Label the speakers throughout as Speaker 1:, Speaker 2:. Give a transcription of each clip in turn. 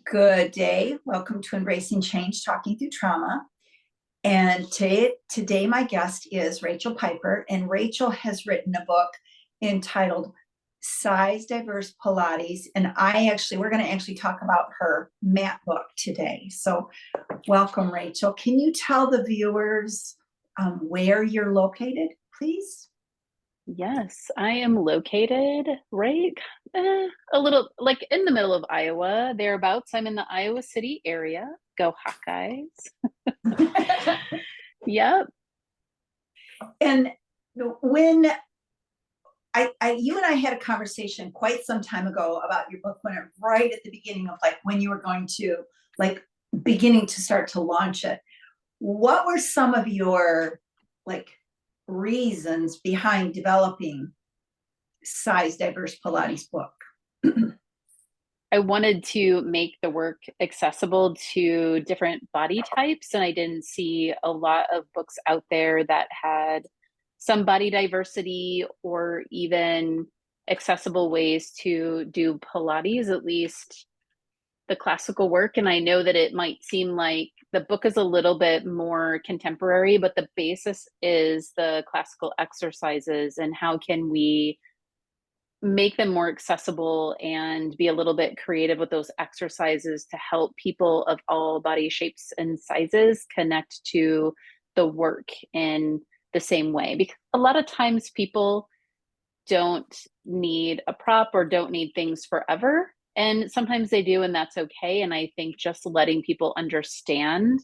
Speaker 1: Good day. Welcome to Embracing Change, Talking Through Trauma. And today my guest is Rachel Piper, and Rachel has written a book entitled Size Diverse Pilates. And we're going to actually talk about her mat book today. So welcome, Rachel. Can you tell the viewers where you're located, please?
Speaker 2: Yes, I am located right a little like in the middle of Iowa, thereabouts. I'm in the Iowa City area. Go Hawkeyes. Yep.
Speaker 1: And when you and I had a conversation quite some time ago about your book, right at the beginning of when you were going to beginning to start to launch it. What were some of your reasons behind developing Size Diverse Pilates book?
Speaker 2: I wanted to make the work accessible to different body types, and I didn't see a lot of books out there that had some body diversity or even accessible ways to do Pilates, at least the classical work. And I know that it might seem like the book is a little bit more contemporary, but the basis is the classical exercises and how can we make them more accessible and be a little bit creative with those exercises to help people of all body shapes and sizes connect to the work in the same way. Because a lot of times people don't need a prop or don't need things forever. And sometimes they do, and that's okay. And I think just letting people understand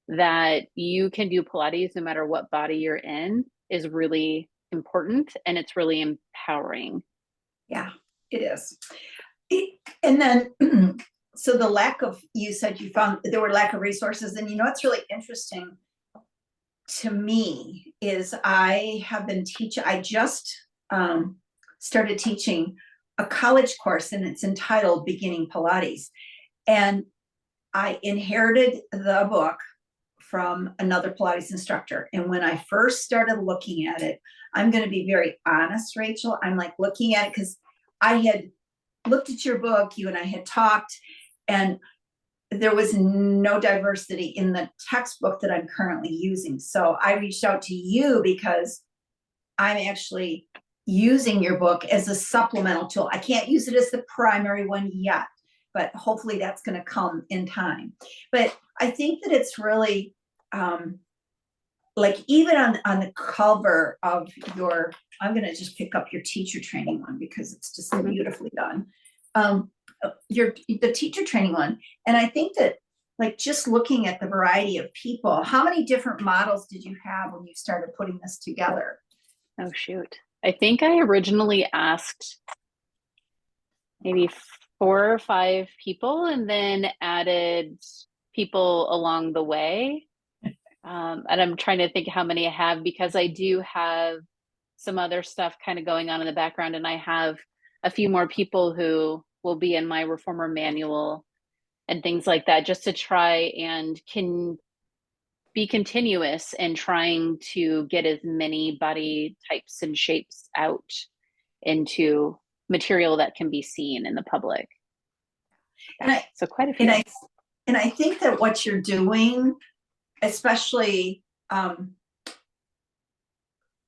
Speaker 2: that you can do Pilates no matter what body you're in is really important, and it's really empowering.
Speaker 1: Yeah, it is. And then, so you said you found there were lack of resources, and what's really interesting to me is I just started teaching a college course, and it's entitled Beginning Pilates. And I inherited the book from another Pilates instructor. And when I first started looking at it, I'm going to be very honest, Rachel. I'm looking at it because I had looked at your book, you and I had talked, and there was no diversity in the textbook that I'm currently using. So I reached out to you because I'm actually using your book as a supplemental tool. I can't use it as the primary one yet, but hopefully that's going to come in time. But I think that it's really even on the cover of I'm going to just pick up your teacher training one because it's just so beautifully done. The teacher training one. And I think that just looking at the variety of people, how many different models did you have when you started putting this together?
Speaker 2: Oh, shoot. I think I originally asked maybe 4 or 5 people and then added people along the way. And I'm trying to think how many I have because I do have some other stuff kind of going on in the background, and I have a few more people who will be in my reformer manual and things like that, just to try and can be continuous in trying to get as many body types and shapes out into material that can be seen in the public. So quite a few.
Speaker 1: And I think that what you're doing, especially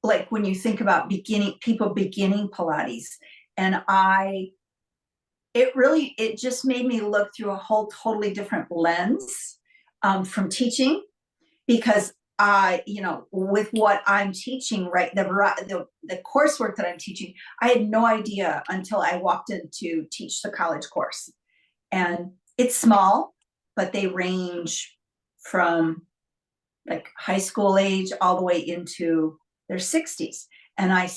Speaker 1: when you think about people beginning Pilates, and it just made me look through a whole totally different lens from teaching, because with what I'm teaching, right, the coursework that I'm teaching, I had no idea until I walked in to teach the college course. And it's small, but they range from high school age all the way into their 60s. And I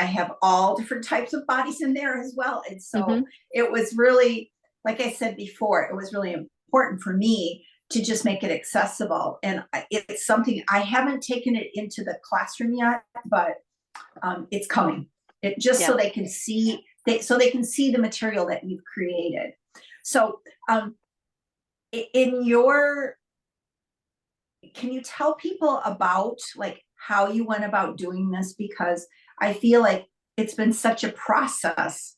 Speaker 1: have all different types of bodies in there as well. And so it was really, like I said before, it was really important for me to just make it accessible. And it's something I haven't taken it into the classroom yet, but it's coming. So they can see the material that you've created. So can you tell people about how you went about doing this? Because I feel like it's been such a process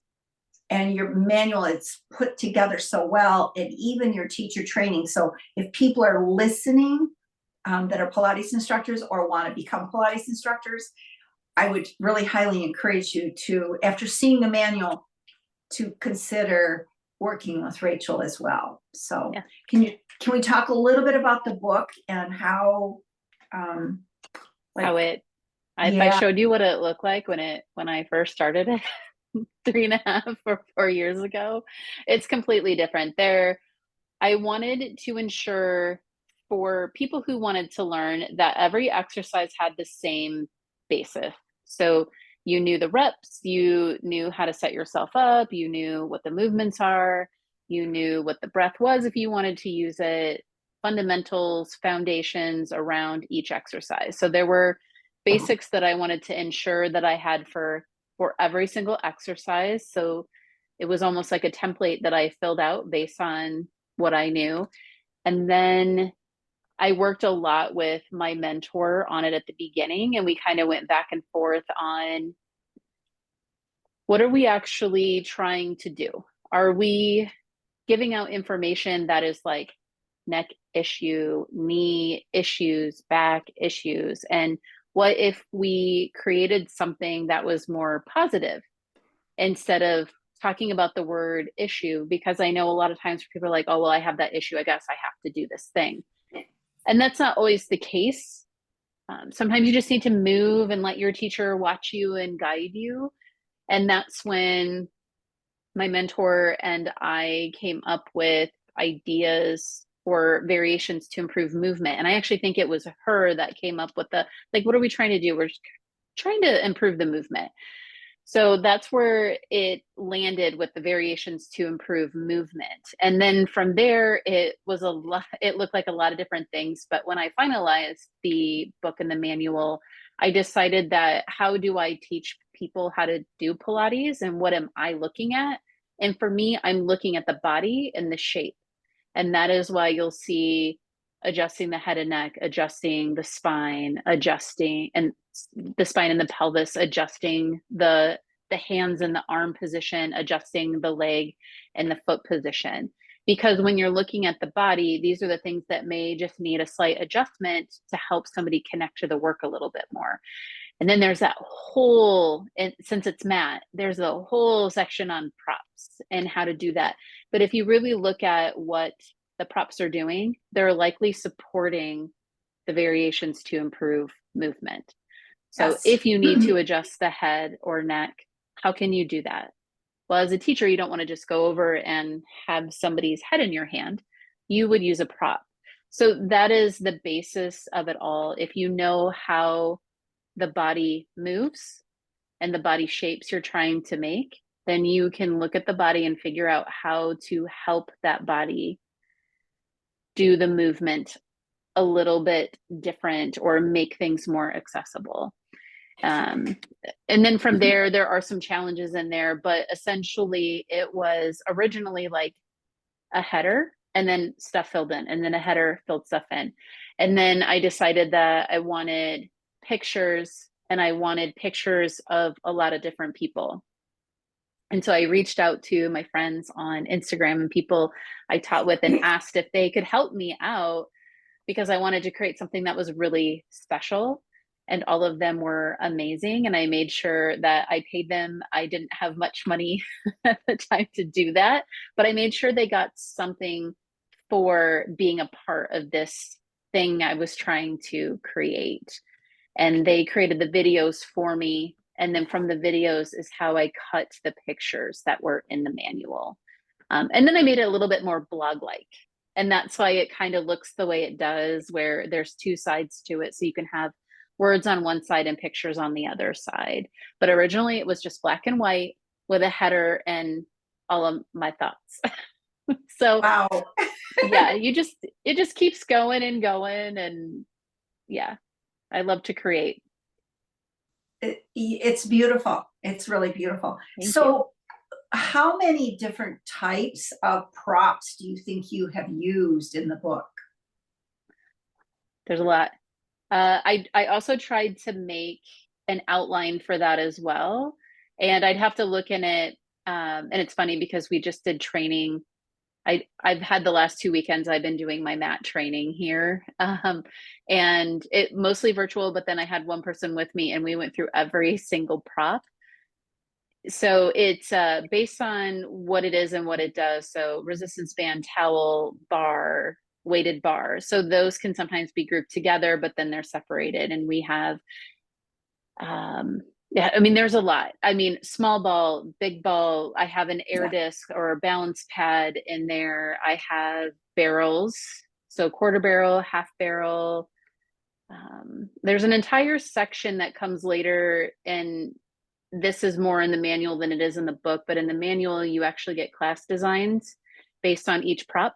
Speaker 1: and your manual, it's put together so well, and even your teacher training. So if people are listening that are Pilates instructors or want to become Pilates instructors, I would really highly encourage you to, after seeing the manual, to consider working with Rachel as well. So
Speaker 2: Yeah.
Speaker 1: can we talk a little bit about the book and how
Speaker 2: if I showed you what it looked like when I first started it 3.5 or 4 years ago, it's completely different. I wanted to ensure for people who wanted to learn that every exercise had the same basis. So you knew the reps, you knew how to set yourself up, you knew what the movements are, you knew what the breath was if you wanted to use it, fundamentals, foundations around each exercise. So there were basics that I wanted to ensure that I had for every single exercise. So it was almost like a template that I filled out based on what I knew. And then I worked a lot with my mentor on it at the beginning, and we kind of went back and forth on what are we actually trying to do? Are we giving out information that is like neck issue, knee issues, back issues? And what if we created something that was more positive instead of talking about the word issue? Because I know a lot of times people are like, oh, well, I have that issue, I guess I have to do this thing. And that's not always the case. Sometimes you just need to move and let your teacher watch you and guide you. And that's when my mentor and I came up with ideas or variations to improve movement. And I actually think it was her that came up with what are we trying to do? We're trying to improve the movement. So that's where it landed, with the variations to improve movement. And then from there, it looked like a lot of different things. But when I finalized the book and the manual, I decided that how do I teach people how to do Pilates and what am I looking at? And for me, I'm looking at the body and the shape. And that is why you'll see adjusting the head and neck, adjusting the spine, adjusting and the spine and the pelvis, adjusting the hands and the arm position, adjusting the leg and the foot position. Because when you're looking at the body, these are the things that may just need a slight adjustment to help somebody connect to the work a little bit more. And then there's that whole, and since it's mat, there's a whole section on props and how to do that. But if you really look at what the props are doing, they're likely supporting the variations to improve movement. So
Speaker 1: Yes.
Speaker 2: if you need to adjust the head or neck, how can you do that? Well, as a teacher, you don't want to just go over and have somebody's head in your hand. You would use a prop. So that is the basis of it all. If you know how the body moves and the body shapes you're trying to make, then you can look at the body and figure out how to help that body do the movement a little bit different or make things more accessible. And then from there are some challenges in there, but essentially it was originally like a header and then stuff filled in, and then a header filled stuff in. And then I decided that I wanted pictures, and I wanted pictures of a lot of different people. And so I reached out to my friends on Instagram and people I taught with and asked if they could help me out, because I wanted to create something that was really special. And all of them were amazing. And I made sure that I paid them. I didn't have much money at the time to do that, but I made sure they got something for being a part of this thing I was trying to create. And they created the videos for me. And then from the videos is how I cut the pictures that were in the manual. And then I made it a little bit more blog-like. And that's why it kind of looks the way it does, where there's two sides to it. So you can have words on one side and pictures on the other side. But originally it was just black and white with a header and all of my thoughts. So
Speaker 1: Wow.
Speaker 2: yeah, it just keeps going and going. And yeah, I love to create.
Speaker 1: It's beautiful. It's really beautiful.
Speaker 2: Thank
Speaker 1: So
Speaker 2: you.
Speaker 1: how many different types of props do you think you have used in the book?
Speaker 2: There's a lot. I also tried to make an outline for that as well. And I'd have to look in it. And it's funny because we just did training. I've had the last 2 weekends I've been doing my mat training here. And it mostly virtual, but then I had one person with me and we went through every single prop. So it's based on what it is and what it does. So resistance band, towel, bar, weighted bar. So those can sometimes be grouped together, but then they're separated. And we have, yeah, I mean, there's a lot. I mean, small ball, big ball. I have an air disc or a balance pad in there. I have barrels. So quarter barrel, half barrel. There's an entire section that comes later, and this is more in the manual than it is in the book, but in the manual, you actually get class designs based on each prop.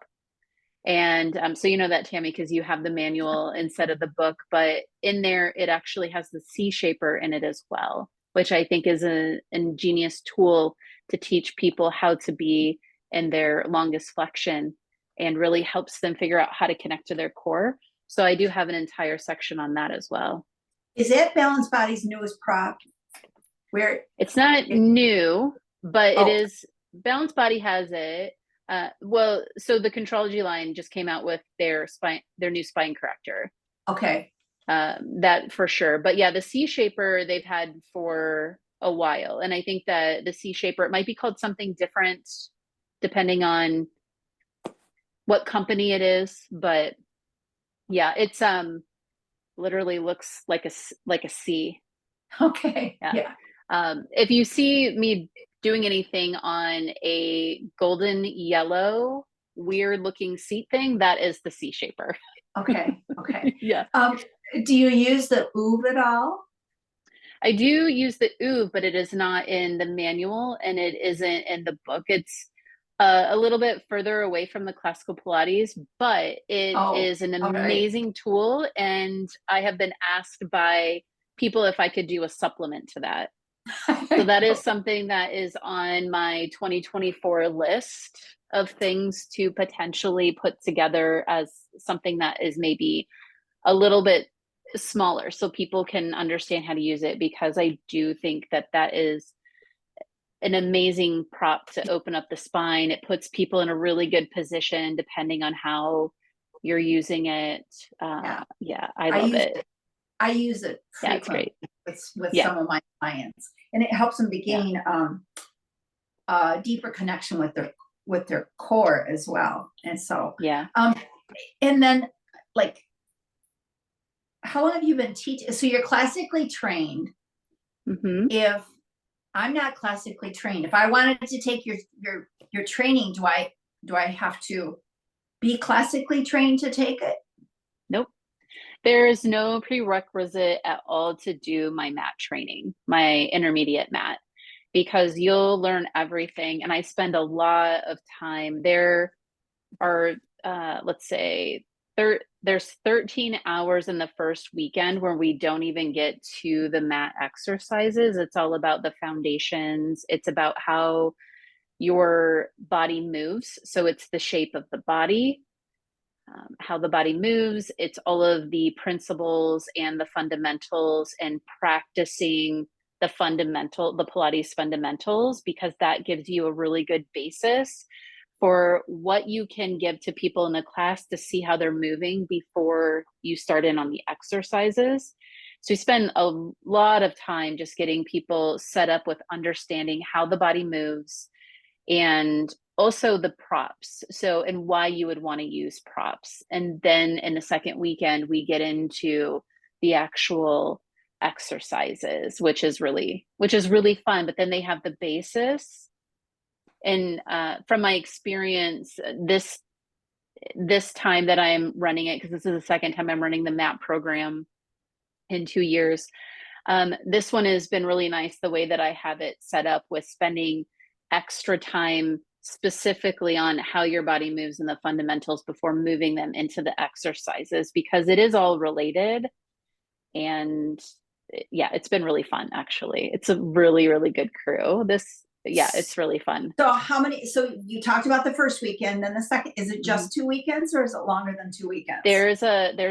Speaker 2: And so you know that, Tammy, because you have the manual instead of the book, but in there, it actually has the C shaper in it as well, which I think is an ingenious tool to teach people how to be in their longest flexion and really helps them figure out how to connect to their core. So I do have an entire section on that as well.
Speaker 1: Is that Balance Body's newest prop? Where
Speaker 2: it's not new, but it is, Balance Body has it. Well, so the Contrology line just came out with their new spine corrector.
Speaker 1: Okay.
Speaker 2: That for sure. But yeah, the C shaper they've had for a while. And I think that the C shaper, it might be called something different depending on what company it is. But yeah, it's literally looks like a C.
Speaker 1: Okay.
Speaker 2: Yeah. If you see me doing anything on a golden yellow, weird looking seat thing, that is the C shaper.
Speaker 1: Okay. Okay.
Speaker 2: Yeah.
Speaker 1: Do you use the OOV at all?
Speaker 2: I do use the OOV, but it is not in the manual and it isn't in the book. It's a little bit further away from the classical Pilates, but it is an amazing tool. And I have been asked by people if I could do a supplement to that. So that is something that is on my 2024 list of things to potentially put together as something that is maybe a little bit smaller so people can understand how to use it, because I do think that that is an amazing prop to open up the spine. It puts people in a really good position depending on how you're using it. Yeah, I love it.
Speaker 1: I use it frequently with some of my clients, and it helps them to gain a deeper connection with their core as well. And so, and then like, how long have you been teaching? So you're classically trained.
Speaker 2: Mm-hmm.
Speaker 1: If I'm not classically trained, if I wanted to take your training, do I have to be classically trained to take it?
Speaker 2: Nope. There is no prerequisite at all to do my mat training, my intermediate mat, because you'll learn everything. And I spend a lot of time. There are, let's say, there's 13 hours in the first weekend where we don't even get to the mat exercises. It's all about the foundations. It's about how your body moves. So it's the shape of the body. How the body moves. It's all of the principles and the fundamentals and practicing the Pilates fundamentals, because that gives you a really good basis for what you can give to people in the class to see how they're moving before you start in on the exercises. So we spend a lot of time just getting people set up with understanding how the body moves and also the props. So, and why you would want to use props. And then in the second weekend, we get into the actual exercises, which is really fun. But then they have the basis. And from my experience, this time that I'm running it, because this is the second time I'm running the MAP program in 2 years, this one has been really nice the way that I have it set up, with spending extra time specifically on how your body moves and the fundamentals before moving them into the exercises, because it is all related. And yeah, it's been really fun, actually. It's a really, really good crew. It's really fun.
Speaker 1: So you talked about the first weekend, then the second, is it just 2 weekends or is it longer than 2 weekends?
Speaker 2: There's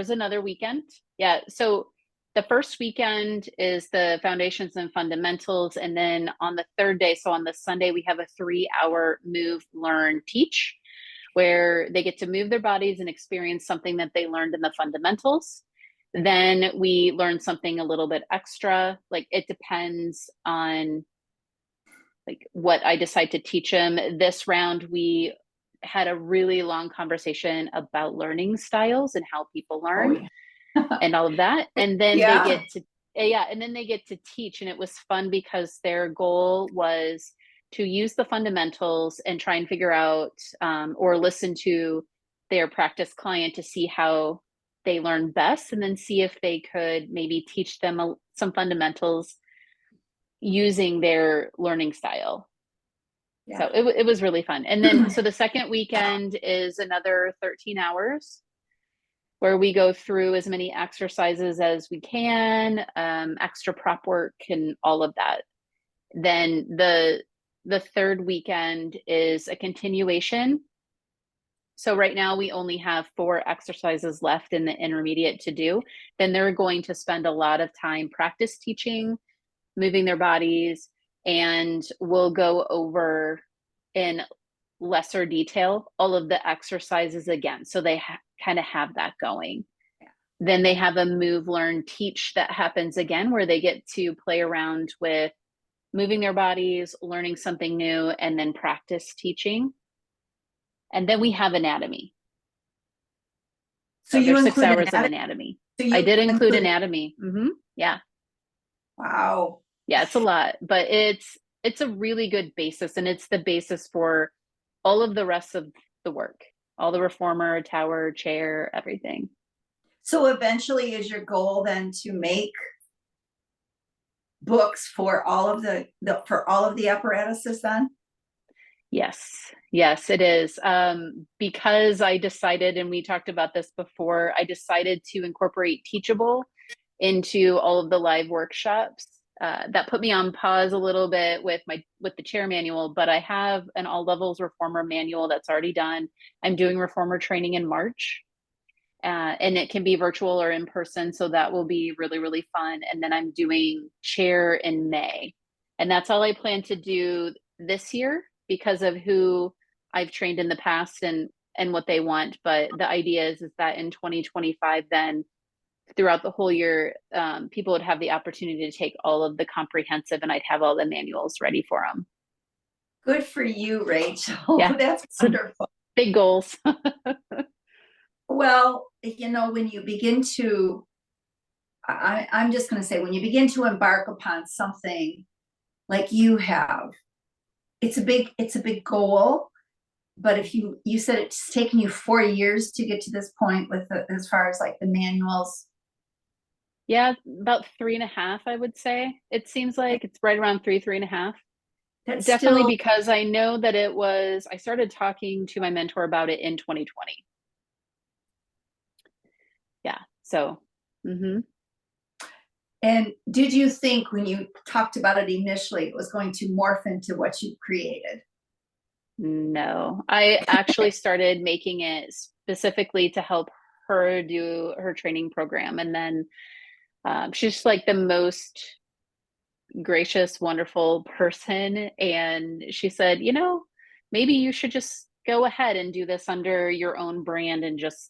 Speaker 2: another weekend. Yeah. So the first weekend is the foundations and fundamentals. And then on the third day, so on the Sunday, we have a 3-hour move, learn, teach, where they get to move their bodies and experience something that they learned in the fundamentals. Then we learn something a little bit extra. Like it depends on like what I decide to teach them. This round, we had a really long conversation about learning styles and how people
Speaker 1: Oh,
Speaker 2: learn
Speaker 1: yeah.
Speaker 2: and all of that. And then they
Speaker 1: Yeah.
Speaker 2: get to, yeah, and then they get to teach. And it was fun because their goal was to use the fundamentals and try and figure out or listen to their practice client to see how they learn best, and then see if they could maybe teach them some fundamentals using their learning style.
Speaker 1: Yeah.
Speaker 2: So it was really fun. And then, so the second weekend is another 13 hours where we go through as many exercises as we can, extra prop work and all of that. Then the third weekend is a continuation. So right now we only have 4 exercises left in the intermediate to do. Then they're going to spend a lot of time practice teaching, moving their bodies, and we'll go over in lesser detail all of the exercises again. So they kind of have that going.
Speaker 1: Yeah.
Speaker 2: Then they have a move, learn, teach that happens again, where they get to play around with moving their bodies, learning something new, and then practice teaching. And then we have anatomy.
Speaker 1: So
Speaker 2: So
Speaker 1: you
Speaker 2: there's 6
Speaker 1: include
Speaker 2: hours of
Speaker 1: anatomy?
Speaker 2: anatomy.
Speaker 1: So
Speaker 2: I
Speaker 1: you
Speaker 2: did include anatomy. Yeah.
Speaker 1: Wow.
Speaker 2: Yeah, it's a lot, but it's a really good basis, and it's the basis for all of the rest of the work, all the reformer, tower, chair, everything.
Speaker 1: So eventually is your goal then to make books for all of for all of the apparatuses then?
Speaker 2: Yes, it is. Because I decided, and we talked about this before, I decided to incorporate Teachable into all of the live workshops. That put me on pause a little bit with the chair manual, but I have an all levels reformer manual that's already done. I'm doing reformer training in March, and it can be virtual or in person, so that will be really, really fun. And then I'm doing chair in May, and that's all I plan to do this year because of who I've trained in the past and what they want. But the idea is that in 2025, then throughout the whole year, people would have the opportunity to take all of the comprehensive, and I'd have all the manuals ready for them.
Speaker 1: Good for you, Rachel.
Speaker 2: Yeah,
Speaker 1: That's wonderful.
Speaker 2: big goals.
Speaker 1: Well, when you begin to, I'm just going to say, when you begin to embark upon something like you have, it's a big goal. But if you said it's taken you 4 years to get to this point with as far as like the manuals.
Speaker 2: Yeah, about 3.5, I would say. It seems like it's right around 3.5.
Speaker 1: That's
Speaker 2: Definitely
Speaker 1: still,
Speaker 2: because I know that I started talking to my mentor about it in 2020. Yeah, so.
Speaker 1: and did you think when you talked about it initially, it was going to morph into what you created?
Speaker 2: No, I actually started making it specifically to help her do her training program. And then she's like the most gracious, wonderful person. And she said, maybe you should just go ahead and do this under your own brand and just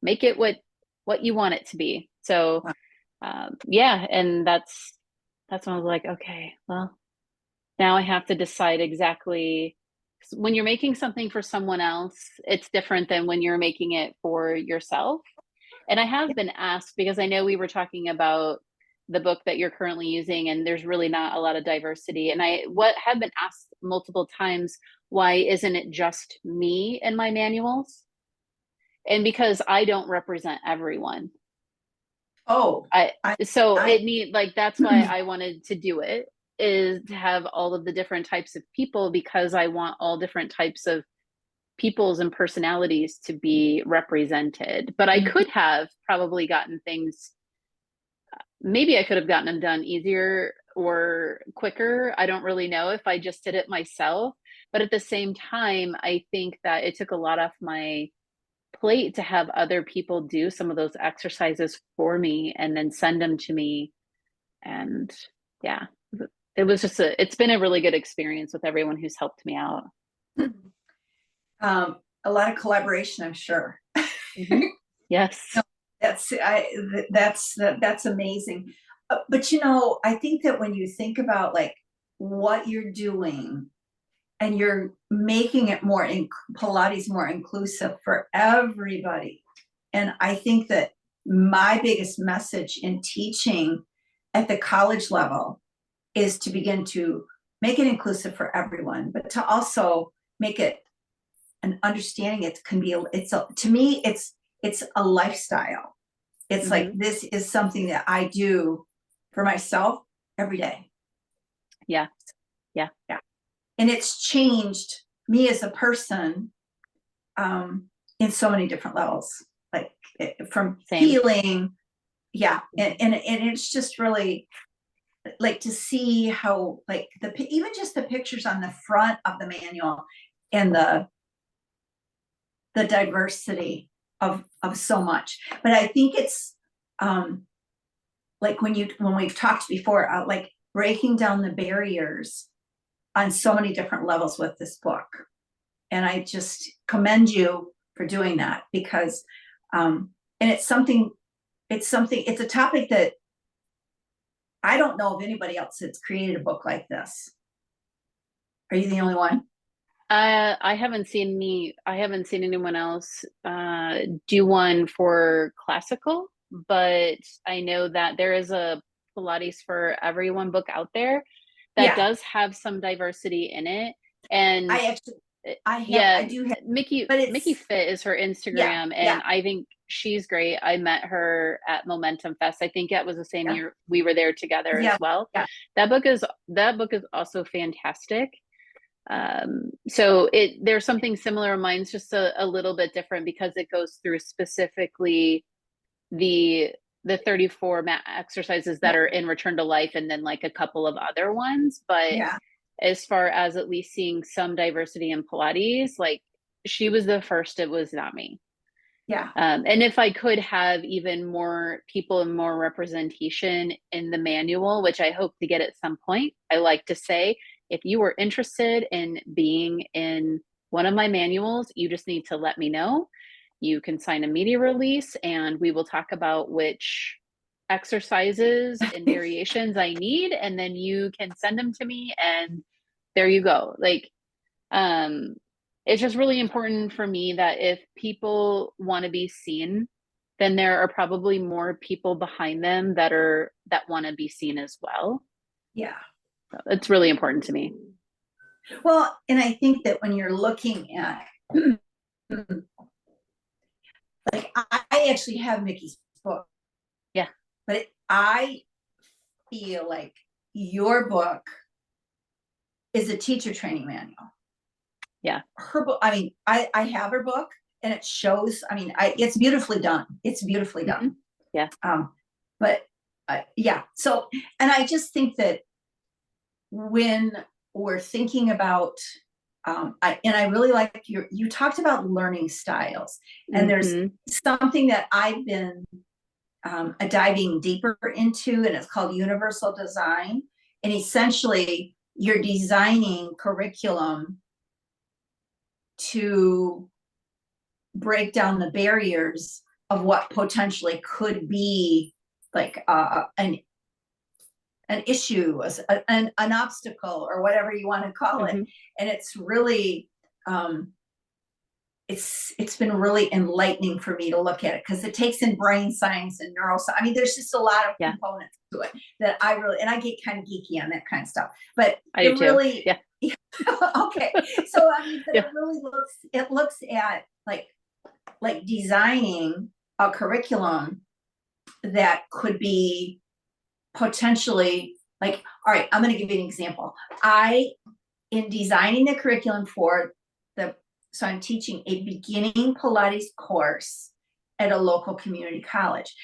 Speaker 2: make it what you want it to be. So yeah, and that's when I was like, okay, well, now I have to decide exactly. When you're making something for someone else, it's different than when you're making it for yourself. And I have been asked, because I know we were talking about the book that you're currently using, and there's really not a lot of diversity. And what have been asked multiple times, why isn't it just me in my manuals? And because I don't represent everyone.
Speaker 1: Oh,
Speaker 2: I
Speaker 1: I,
Speaker 2: so
Speaker 1: I,
Speaker 2: it need like that's why I wanted to do it, is to have all of the different types of people, because I want all different types of peoples and personalities to be represented. But I could have probably gotten things, maybe I could have gotten them done easier or quicker. I don't really know if I just did it myself. But at the same time, I think that it took a lot off my plate to have other people do some of those exercises for me and then send them to me. And yeah, it was just it's been a really good experience with everyone who's helped me out.
Speaker 1: A lot of collaboration, I'm sure.
Speaker 2: Mm-hmm. Yes.
Speaker 1: No, that's amazing. But I think that when you think about like what you're doing and you're making it more Pilates more inclusive for everybody. And I think that my biggest message in teaching at the college level is to begin to make it inclusive for everyone, but to also make it an understanding. It can be, to me, it's a lifestyle. It's
Speaker 2: Mm-hmm.
Speaker 1: like, this is something that I do for myself every day.
Speaker 2: Yeah.
Speaker 1: And it's changed me as a person in so many different levels, like from
Speaker 2: Same.
Speaker 1: healing. Yeah. And it's just really like to see how, like, even just the pictures on the front of the manual and the diversity of so much. But I think it's like when we've talked before, like breaking down the barriers on so many different levels with this book. And I just commend you for doing that, because and it's a topic that I don't know of anybody else that's created a book like this. Are you the only one?
Speaker 2: I haven't seen anyone else do one for classical, but I know that there is a Pilates for Everyone book out there that does have some diversity in it. And
Speaker 1: I do have,
Speaker 2: Mickey
Speaker 1: but
Speaker 2: Mickey Fit is her Instagram, and I think she's great. I met her at Momentum Fest. I think it was the same year we were there together as well.
Speaker 1: Yeah.
Speaker 2: That book is also fantastic. So there's something similar. Mine's just a little bit different because it goes through specifically the 34 mat exercises that are in Return to Life, and then like a couple of other ones. But as far as at least seeing some diversity in Pilates, like she was the first, it was not me. And if I could have even more people and more representation in the manual, which I hope to get at some point, I like to say, if you were interested in being in one of my manuals, you just need to let me know. You can sign a media release and we will talk about which exercises and variations I need, and then you can send them to me and there you go. Like, it's just really important for me that if people want to be seen, then there are probably more people behind them that want to be seen as well.
Speaker 1: Yeah.
Speaker 2: So it's really important to me.
Speaker 1: Well, and I think that when you're looking at, like, I actually have Mickey's book.
Speaker 2: Yeah.
Speaker 1: But I feel like your book is a teacher training manual.
Speaker 2: Yeah.
Speaker 1: Her book, I mean, I have her book and it shows, I mean, it's beautifully done. It's beautifully done.
Speaker 2: Yeah.
Speaker 1: But yeah. So, and I just think that when we're thinking about, I really like you talked about learning styles, and there's something that I've been diving deeper into, and it's called universal design. And essentially you're designing curriculum to break down the barriers of what potentially could be like an issue, an obstacle, or whatever you want to call it. And it's really it's been really enlightening for me to look at it, because it takes in brain science and neuroscience. I mean, there's just a lot of components to it that I really, and I get kind of geeky on that kind of stuff, but
Speaker 2: I do
Speaker 1: really,
Speaker 2: too.
Speaker 1: Okay. So I mean, it looks at like designing a curriculum that could be potentially like, all right, I'm going to give you an example. In designing the curriculum so I'm teaching a beginning Pilates course at a local community college.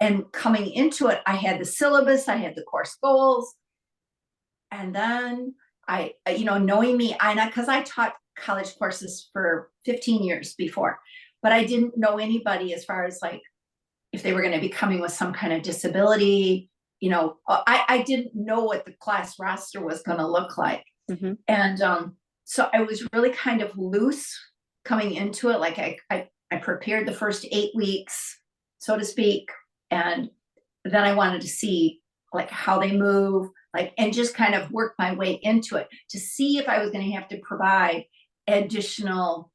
Speaker 1: And coming into it, I had the syllabus, I had the course goals. And then knowing me, because I taught college courses for 15 years before, but I didn't know anybody as far as like if they were going to be coming with some kind of disability. You know, I didn't know what the class roster was going to look like.
Speaker 2: Mm-hmm.
Speaker 1: And so I was really kind of loose coming into it. Like I prepared the first 8 weeks, so to speak. And then I wanted to see like how they move, like, and just kind of work my way into it to see if I was going to have to provide additional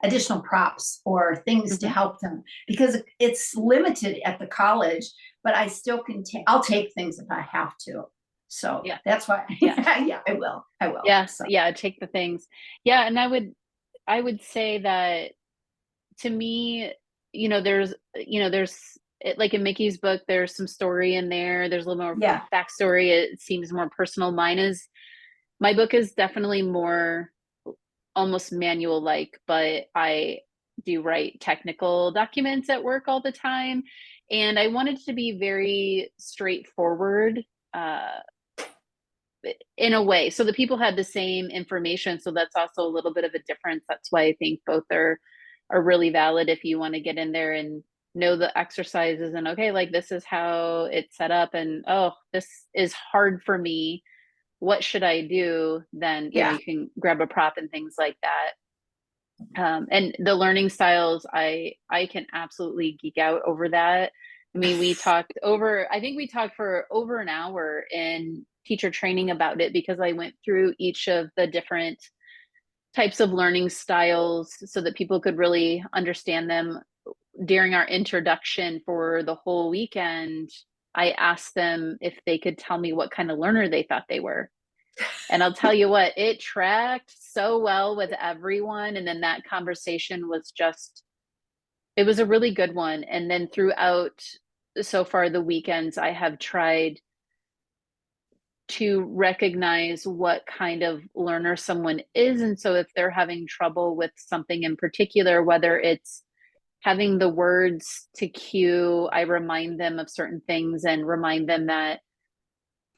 Speaker 1: additional props or things to help them, because it's limited at the college, but I still can I'll take things if I have to. So
Speaker 2: Yeah,
Speaker 1: that's why, yeah, I will.
Speaker 2: Yeah,
Speaker 1: so.
Speaker 2: yeah, take the things. Yeah, and I would say that to me, there's like in Mickey's book, there's some story in there. There's a little more
Speaker 1: Yeah,
Speaker 2: backstory. It seems more personal. My book is definitely more almost manual like, but I do write technical documents at work all the time. And I wanted to be very straightforward in a way, so the people had the same information. So that's also a little bit of a difference. That's why I think both are really valid if you want to get in there and know the exercises and okay, like this is how it's set up, and oh, this is hard for me, what should I do? Then
Speaker 1: yeah.
Speaker 2: you can grab a prop and things like that. And the learning styles, I can absolutely geek out over that. I mean, I think we talked for over an hour in teacher training about it, because I went through each of the different types of learning styles so that people could really understand them. During our introduction for the whole weekend, I asked them if they could tell me what kind of learner they thought they were. And I'll tell you what, it tracked so well with everyone. And then that conversation it was a really good one. And then throughout so far the weekends, I have tried to recognize what kind of learner someone is. And so if they're having trouble with something in particular, whether it's having the words to cue, I remind them of certain things and remind them that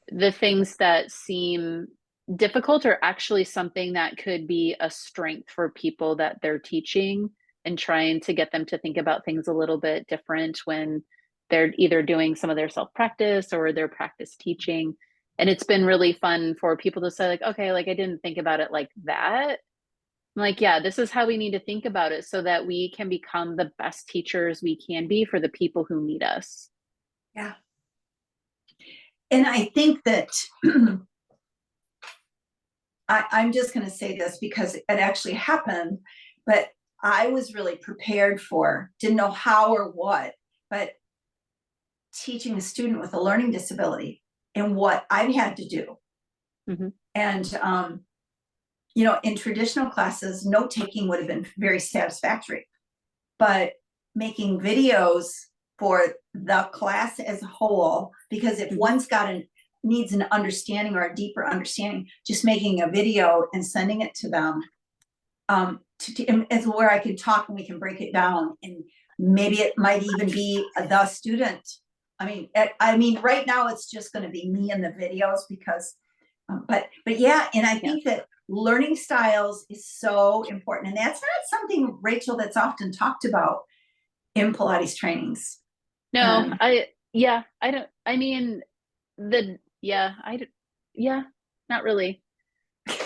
Speaker 2: the things that seem difficult are actually something that could be a strength for people that they're teaching, and trying to get them to think about things a little bit different when they're either doing some of their self-practice or their practice teaching. And it's been really fun for people to say like, okay, like I didn't think about it like that. I'm like, yeah, this is how we need to think about it so that we can become the best teachers we can be for the people who need us.
Speaker 1: Yeah. And I think that I'm just going to say this because it actually happened, but I was really prepared didn't know how or what, but teaching a student with a learning disability and what I've had to do.
Speaker 2: Mm-hmm.
Speaker 1: And, in traditional classes, note taking would have been very satisfactory, but making videos for the class as a whole, because if one's needs an understanding or a deeper understanding, just making a video and sending it to them is where I can talk and we can break it down, and maybe it might even be the student. I mean, right now it's just going to be me in the videos because, but yeah, and I think that learning styles is so important, and that's not something, Rachel, that's often talked about in Pilates trainings.
Speaker 2: No, I don't, I mean, not really.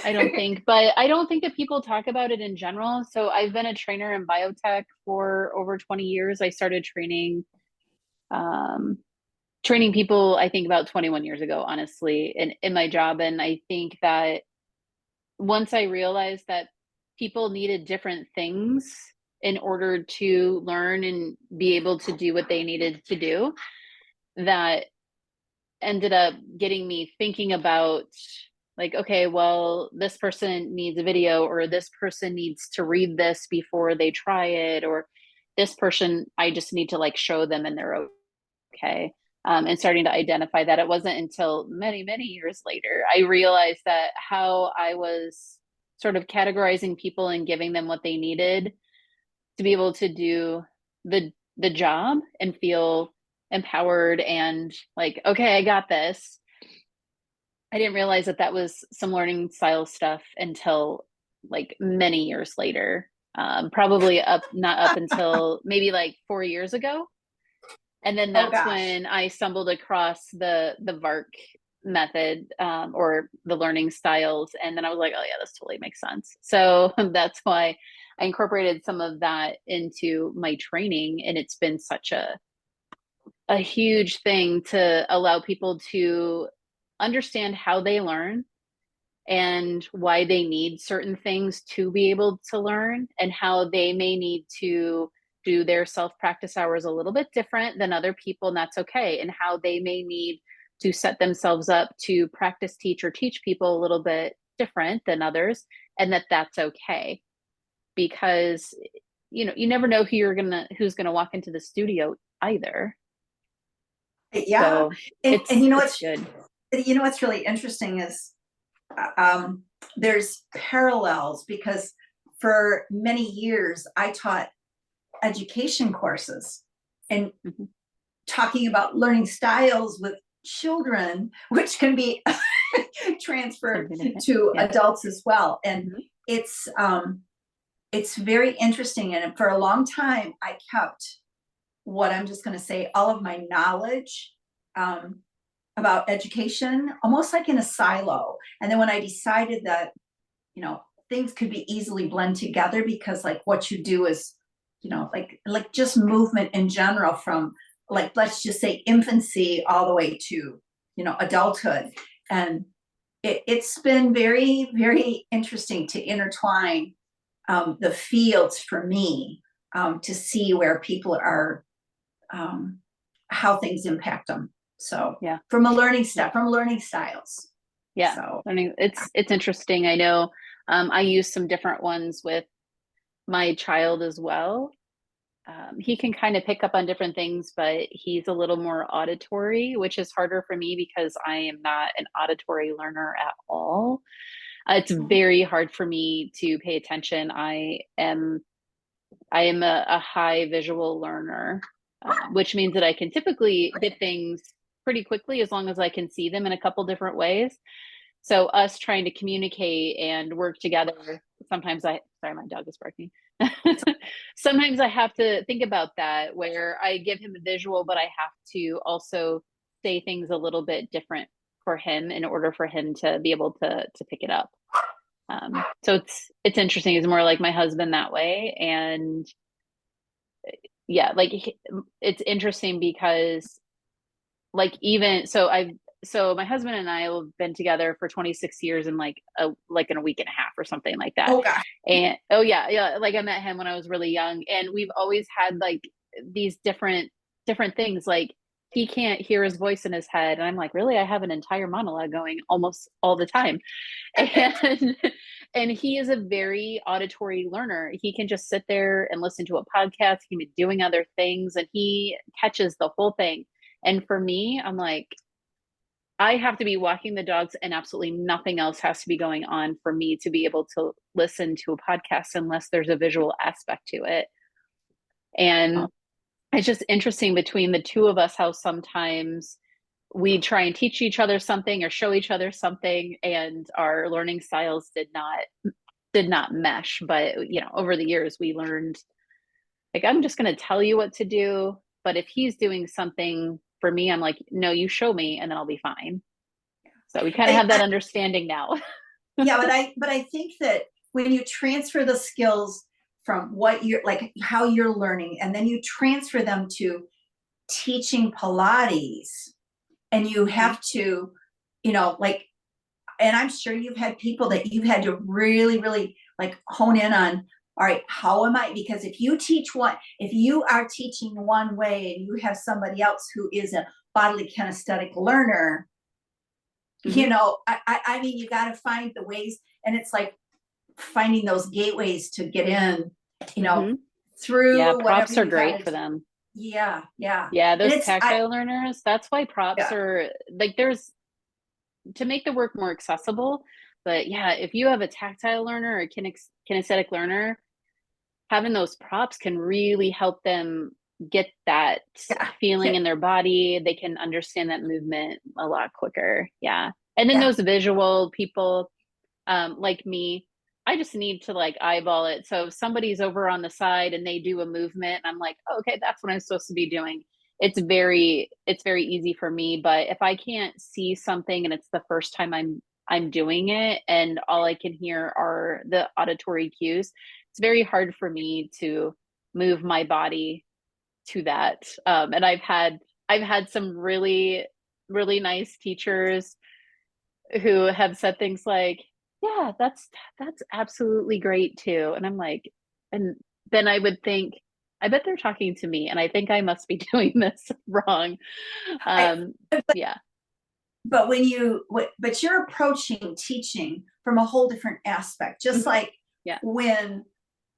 Speaker 2: I don't think, but I don't think that people talk about it in general. So I've been a trainer in biotech for over 20 years. I started training people, I think about 21 years ago, honestly, in my job. And I think that once I realized that people needed different things in order to learn and be able to do what they needed to do, that ended up getting me thinking about like, okay, well, this person needs a video, or this person needs to read this before they try it, or this person, I just need to like show them and they're okay. And starting to identify that. It wasn't until many, many years later I realized that how I was sort of categorizing people and giving them what they needed to be able to do the job and feel empowered and like, okay, I got this. I didn't realize that was some learning style stuff until like many years later, probably not up until maybe like 4 years ago. And then
Speaker 1: Oh
Speaker 2: that's
Speaker 1: gosh.
Speaker 2: when I stumbled across the VARC method, or the learning styles. And then I was like, oh yeah, this totally makes sense. So that's why I incorporated some of that into my training. And it's been such a huge thing to allow people to understand how they learn and why they need certain things to be able to learn, and how they may need to do their self practice hours a little bit different than other people, and that's okay, and how they may need to set themselves up to practice teach or teach people a little bit different than others, and that's okay, because you never know who's gonna walk into the studio either.
Speaker 1: Yeah.
Speaker 2: So
Speaker 1: And
Speaker 2: it's good.
Speaker 1: what's really interesting is there's parallels, because for many years I taught education courses and
Speaker 2: Mhm.
Speaker 1: talking about learning styles with children, which can be transferred to
Speaker 2: Yeah.
Speaker 1: adults as well. And
Speaker 2: Mhm.
Speaker 1: it's very interesting. And for a long time, I kept what I'm just going to say, all of my knowledge about education, almost like in a silo. And then when I decided that, things could be easily blend together, because like what you do is, like just movement in general, from like, let's just say infancy all the way to, adulthood. And it's been very, very interesting to intertwine the fields for me, to see where people are, how things impact them. So
Speaker 2: Yeah.
Speaker 1: from learning styles.
Speaker 2: Yeah.
Speaker 1: So
Speaker 2: I mean, it's interesting. I know, I use some different ones with my child as well. He can kind of pick up on different things, but he's a little more auditory, which is harder for me because I am not an auditory learner at all. It's very hard for me to pay attention. I am a high visual learner, which means that I can typically get things pretty quickly as long as I can see them in a couple different ways. So us trying to communicate and work together, sometimes sorry, my dog is barking. Sometimes I have to think about that, where I give him a visual, but I have to also say things a little bit different for him in order for him to be able to pick it up. So it's interesting. It's more like my husband that way. And yeah, like it's interesting because like even so my husband and I have been together for 26 years in like in a week and a half or something like that.
Speaker 1: oh gosh.
Speaker 2: And oh yeah, like I met him when I was really young, and we've always had like these different things. Like he can't hear his voice in his head, and I'm like, really? I have an entire monologue going almost all the time. And and he is a very auditory learner. He can just sit there and listen to a podcast. He can be doing other things, and he catches the whole thing. And for me, I'm like, I have to be walking the dogs and absolutely nothing else has to be going on for me to be able to listen to a podcast unless there's a visual aspect to it. And it's just interesting between the two of us how sometimes we try and teach each other something or show each other something, and our learning styles did not mesh. But over the years we learned, like, I'm just going to tell you what to do, but if he's doing something for me, I'm like, no, you show me and then I'll be fine. So we kind of have that understanding now.
Speaker 1: Yeah, but I think that when you transfer the skills from what you're like, how you're learning, and then you transfer them to teaching Pilates, and you have to, like, and I'm sure you've had people that you've had to really, really like hone in on, all right, how am I? Because if you are teaching one way and you have somebody else who is a bodily kinesthetic learner, I mean, you got to find the ways, and it's like finding those gateways to get in, through
Speaker 2: Yeah,
Speaker 1: whatever
Speaker 2: props are
Speaker 1: you
Speaker 2: great
Speaker 1: got
Speaker 2: for
Speaker 1: to.
Speaker 2: them.
Speaker 1: Yeah, yeah.
Speaker 2: Yeah,
Speaker 1: And
Speaker 2: those tactile learners, that's why props
Speaker 1: yeah,
Speaker 2: are like, there's to make the work more accessible. But yeah, if you have a tactile learner or a kinesthetic learner, having those props can really help them get that
Speaker 1: yeah,
Speaker 2: feeling
Speaker 1: yeah,
Speaker 2: in their body. They can understand that movement a lot quicker. Yeah. And then
Speaker 1: yeah.
Speaker 2: those visual people, like me, I just need to like eyeball it. So if somebody's over on the side and they do a movement, I'm like, oh, okay, that's what I'm supposed to be doing. It's very easy for me. But if I can't see something and it's the first time I'm doing it and all I can hear are the auditory cues, it's very hard for me to move my body to that. And I've had some really, really nice teachers who have said things like, yeah, that's absolutely great too. And I'm like, and then I would think, I bet they're talking to me and I think I must be doing this wrong.
Speaker 1: I,
Speaker 2: Um, yeah.
Speaker 1: but but you're approaching teaching from a whole different aspect, just
Speaker 2: Mhm.
Speaker 1: like
Speaker 2: Yeah.
Speaker 1: when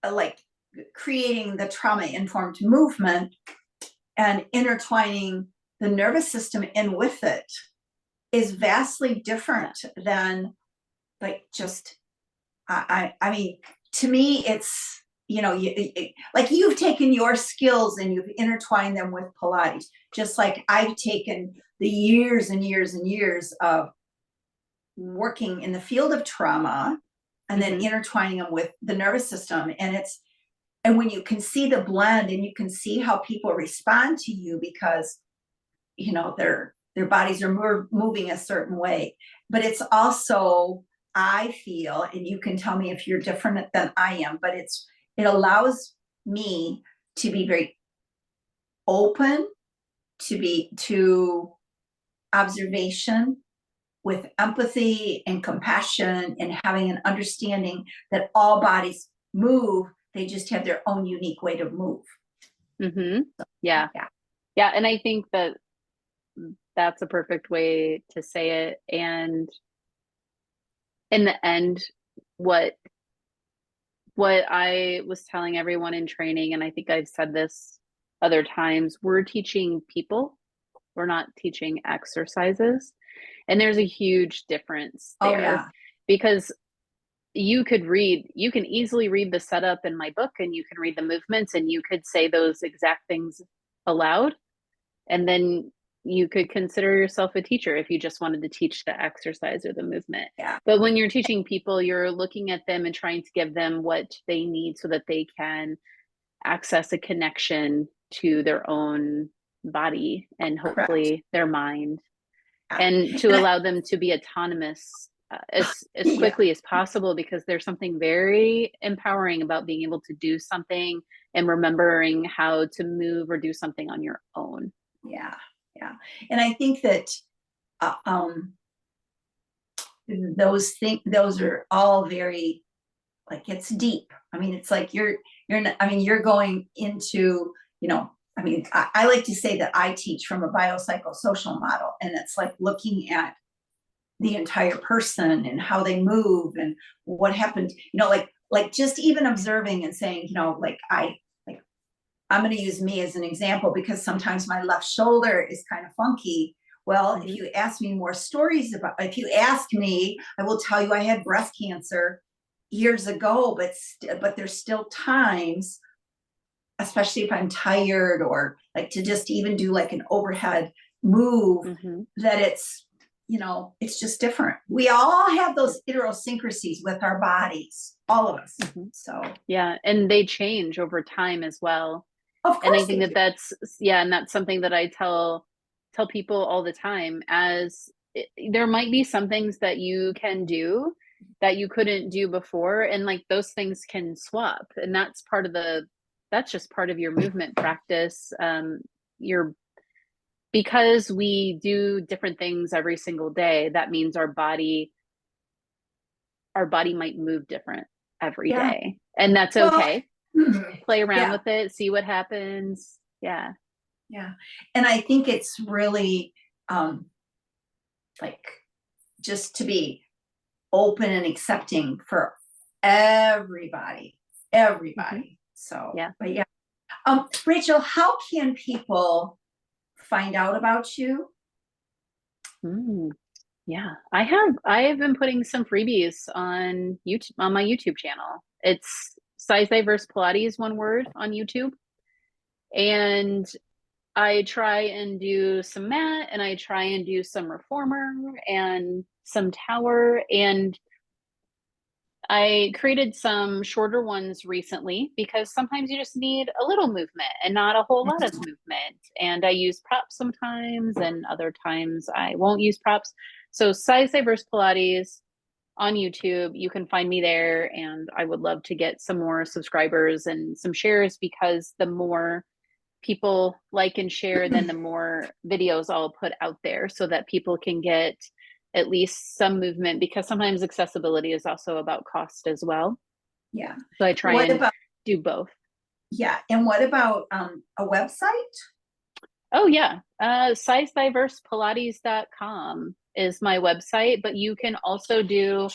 Speaker 1: like creating the trauma informed movement and intertwining the nervous system in with it is vastly different than like just I mean, to me, it's like you've taken your skills and you've intertwined them with Pilates, just like I've taken the years and years and years of working in the field of trauma and then
Speaker 2: Hmm.
Speaker 1: intertwining them with the nervous system. And when you can see the blend and you can see how people respond to you because their bodies are moving a certain way, but it's also, I feel, and you can tell me if you're different than I am, but it allows me to be very open, to observation with empathy and compassion and having an understanding that all bodies move, they just have their own unique way to move.
Speaker 2: Hmm. Yeah.
Speaker 1: Yeah.
Speaker 2: Yeah. And I think that that's a perfect way to say it. And in the end, what what I was telling everyone in training, and I think I've said this other times, we're teaching people, we're not teaching exercises. And there's a huge difference
Speaker 1: Oh
Speaker 2: there
Speaker 1: yeah.
Speaker 2: because you can easily read the setup in my book and you can read the movements and you could say those exact things aloud. And then you could consider yourself a teacher if you just wanted to teach the exercise or the movement.
Speaker 1: Yeah.
Speaker 2: But when you're teaching people, you're looking at them and trying to give them what they need so that they can access a connection to their own body and
Speaker 1: Correct.
Speaker 2: hopefully their mind,
Speaker 1: Yeah.
Speaker 2: and to
Speaker 1: And
Speaker 2: allow them to be autonomous as
Speaker 1: yeah.
Speaker 2: quickly as possible, because there's something very empowering about being able to do something and remembering how to move or do something on your own.
Speaker 1: Yeah. Yeah. And I think that uh, um, those are all very, like, it's deep. I mean, it's like I mean, you're going into, I mean, I like to say that I teach from a biopsychosocial model, and it's like looking at the entire person and how they move and what happened, like just even observing and saying, like I'm going to use me as an example because sometimes my left shoulder is kind of funky. Well,
Speaker 2: Mm-hmm.
Speaker 1: if you ask me, I will tell you I had breast cancer years ago, but there's still times, especially if I'm tired or like to just even do like an overhead move,
Speaker 2: Mm-hmm.
Speaker 1: that it's just different. We all have those idiosyncrasies with our bodies, all of us.
Speaker 2: Mm-hmm.
Speaker 1: So,
Speaker 2: Yeah, and they change over time as well.
Speaker 1: of
Speaker 2: And I
Speaker 1: course
Speaker 2: think
Speaker 1: they
Speaker 2: that
Speaker 1: do.
Speaker 2: and that's something that I tell people all the time. There might be some things that you can do that you couldn't do before, and like those things can swap, and that's just part of your movement practice. Your Because we do different things every single day, that means our body might move different every
Speaker 1: Yeah.
Speaker 2: day, and that's
Speaker 1: Well,
Speaker 2: okay. Play around
Speaker 1: yeah,
Speaker 2: with it, see what happens. Yeah.
Speaker 1: yeah. And I think it's really like just to be open and accepting for everybody,
Speaker 2: Hmm.
Speaker 1: everybody. So,
Speaker 2: Yeah.
Speaker 1: but yeah. Rachel, how can people find out about you?
Speaker 2: Mm, yeah. I have been putting some freebies on YouTube, on my YouTube channel. It's Size Diverse Pilates, one word, on YouTube. And I try and do some mat and I try and do some reformer and some tower. And I created some shorter ones recently because sometimes you just need a little movement and not a whole lot of movement. And I use props sometimes, and other times I won't use props. So Size Diverse Pilates on YouTube, you can find me there. And I would love to get some more subscribers and some shares, because the more people like and share, then the more videos I'll put out there so that people can get at least some movement, because sometimes accessibility is also about cost as well.
Speaker 1: Yeah.
Speaker 2: So I try
Speaker 1: What
Speaker 2: and
Speaker 1: about,
Speaker 2: do both.
Speaker 1: yeah, and what about a website?
Speaker 2: Oh yeah, sizediversepilates.com is my website, but you can also do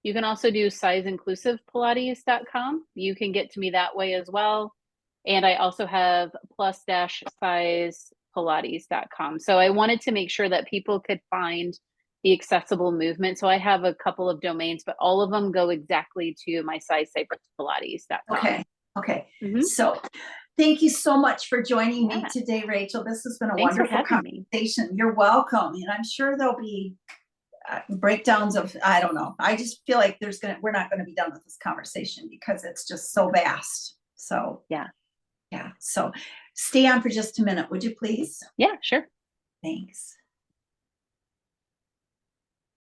Speaker 2: sizeinclusivepilates.com. You can get to me that way as well. And I also have plus-sizepilates.com. So I wanted to make sure that people could find the accessible movement. So I have a couple of domains, but all of them go exactly to my sizediversepilates.com.
Speaker 1: Okay. Okay.
Speaker 2: Mm-hmm.
Speaker 1: So thank you so much for joining me
Speaker 2: Yeah.
Speaker 1: today, Rachel. This has been a
Speaker 2: Thanks for
Speaker 1: wonderful
Speaker 2: having me.
Speaker 1: conversation. You're welcome. And I'm sure there'll be breakdowns of, I don't know. I just feel like we're not going to be done with this conversation because it's just so vast. So
Speaker 2: Yeah.
Speaker 1: yeah. So stay on for just a minute, would you please?
Speaker 2: Yeah, sure.
Speaker 1: Thanks.